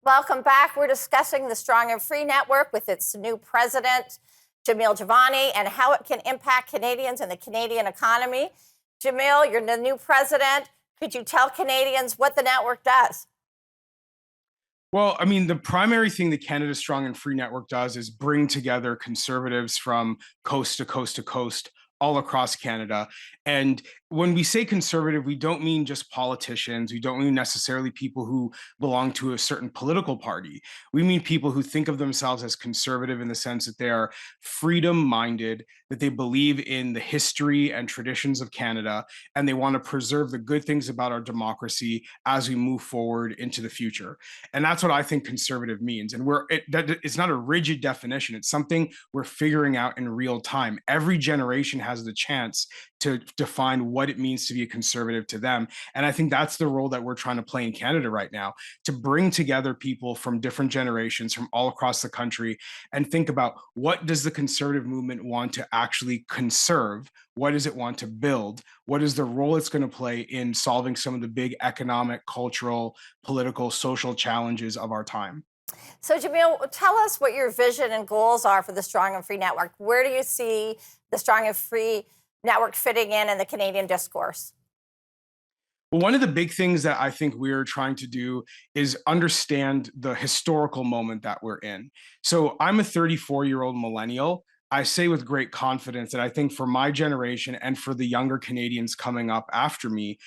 Welcome back. We're discussing the Strong and Free Network with its new president, Jamil Jivani, and how it can impact Canadians and the Canadian economy. Jamil, you're the new president. Could you tell Canadians what the network does? Well, I mean, the primary thing that Canada Strong and Free Network does is bring together conservatives from coast to coast to coast all across Canada. And when we say conservative, we don't mean just politicians. We don't mean necessarily people who belong to a certain political party. We mean people who think of themselves as conservative in the sense that they are freedom minded, that they believe in the history and traditions of Canada, and they want to preserve the good things about our democracy as we move forward into the future. And that's what I think conservative means. And it's not a rigid definition. It's something we're figuring out in real time. Every generation has the chance to define what it means to be a conservative to them. And I think that's the role that we're trying to play in Canada right now, to bring together people from different generations from all across the country and think about, what does the conservative movement want to actually conserve? What does it want to build? What is the role it's going to play in solving some of the big economic, cultural, political, social challenges of our time? So, Jamil, tell us what your vision and goals are for the Strong and Free Network. Where do you see the Strong and Free Network fitting in the Canadian discourse? Well, one of the big things that I think we're trying to do is understand the historical moment that we're in. So I'm a 34-year-old millennial. I say with great confidence that I think for my generation and for the younger Canadians coming up after me,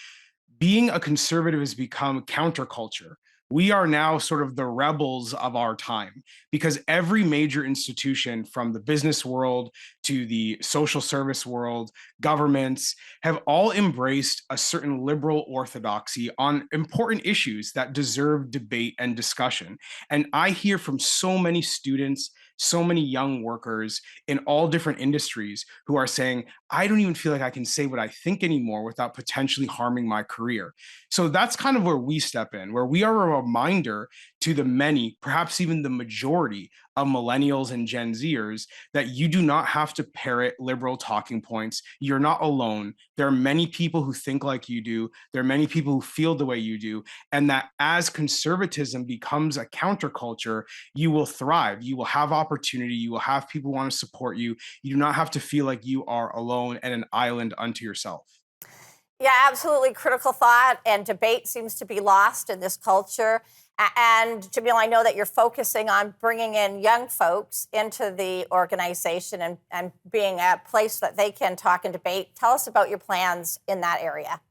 being a conservative has become counterculture. We are now sort of the rebels of our time because every major institution, from the business world to the social service world, governments, have all embraced a certain liberal orthodoxy on important issues that deserve debate and discussion. And I hear from so many students, so many young workers in all different industries who are saying, I don't even feel like I can say what I think anymore without potentially harming my career. So that's kind of where we step in, where we are a reminder to the many, perhaps even the majority of millennials and Gen Zers, that you do not have to parrot liberal talking points. You're not alone. There are many people who think like you do. There are many people who feel the way you do. And that as conservatism becomes a counterculture, you will thrive. You will have opportunity. You will have people who want to support you. You do not have to feel like you are alone and an island unto yourself. Yeah, absolutely. Critical thought and debate seems to be lost in this culture. And Jamil, I know that you're focusing on bringing in young folks into the organization and being a place that they can talk and debate. Tell us about your plans in that area.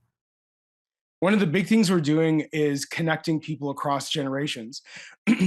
One of the big things we're doing is connecting people across generations.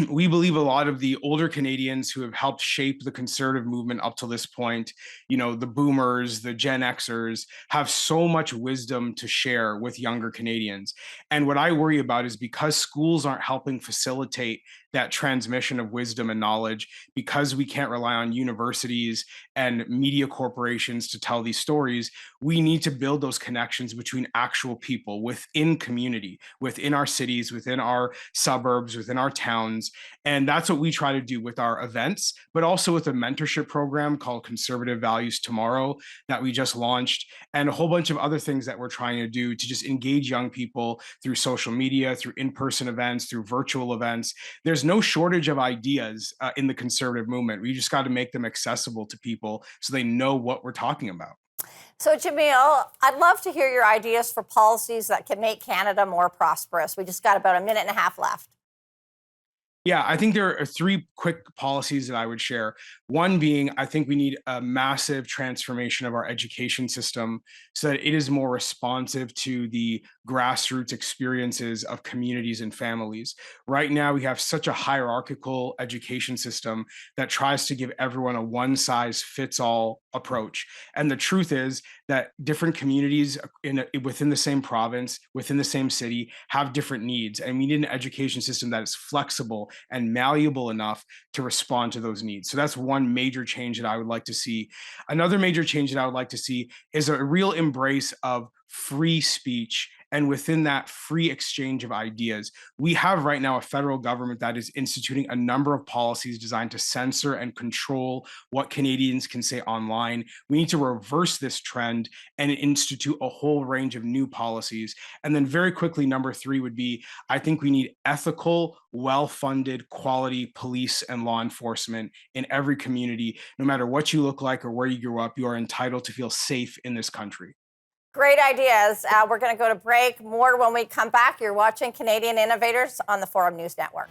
We believe a lot of the older Canadians who have helped shape the conservative movement up to this point, the boomers, the Gen Xers, have so much wisdom to share with younger Canadians. And what I worry about is, because schools aren't helping facilitate that transmission of wisdom and knowledge, because we can't rely on universities and media corporations to tell these stories, we need to build those connections between actual people within community, within our cities, within our suburbs, within our towns. And that's what we try to do with our events, but also with a mentorship program called Conservative Values Tomorrow that we just launched, and a whole bunch of other things that we're trying to do to just engage young people through social media, through in-person events, through virtual events. There's no shortage of ideas in the conservative movement. We just got to make them accessible to people so they know what we're talking about. So, Jamil, I'd love to hear your ideas for policies that can make Canada more prosperous. We just got about a minute and a half left. Yeah, I think there are three quick policies that I would share. One being, I think we need a massive transformation of our education system so that it is more responsive to the grassroots experiences of communities and families. Right now, we have such a hierarchical education system that tries to give everyone a one size fits all approach. And the truth is that different communities within the same province, within the same city, have different needs. And we need an education system that is flexible and malleable enough to respond to those needs. So that's one major change that I would like to see. Another major change that I would like to see is a real embrace of free speech and within that free exchange of ideas. We have right now a federal government that is instituting a number of policies designed to censor and control what Canadians can say online. We need to reverse this trend and institute a whole range of new policies. And then, very quickly, number three would be, I think we need ethical, well funded, quality police and law enforcement in every community. No matter what you look like or where you grew up, you are entitled to feel safe in this country. Great ideas. We're going to go to break. More when we come back. You're watching Canadian Innovators on the Forum News Network.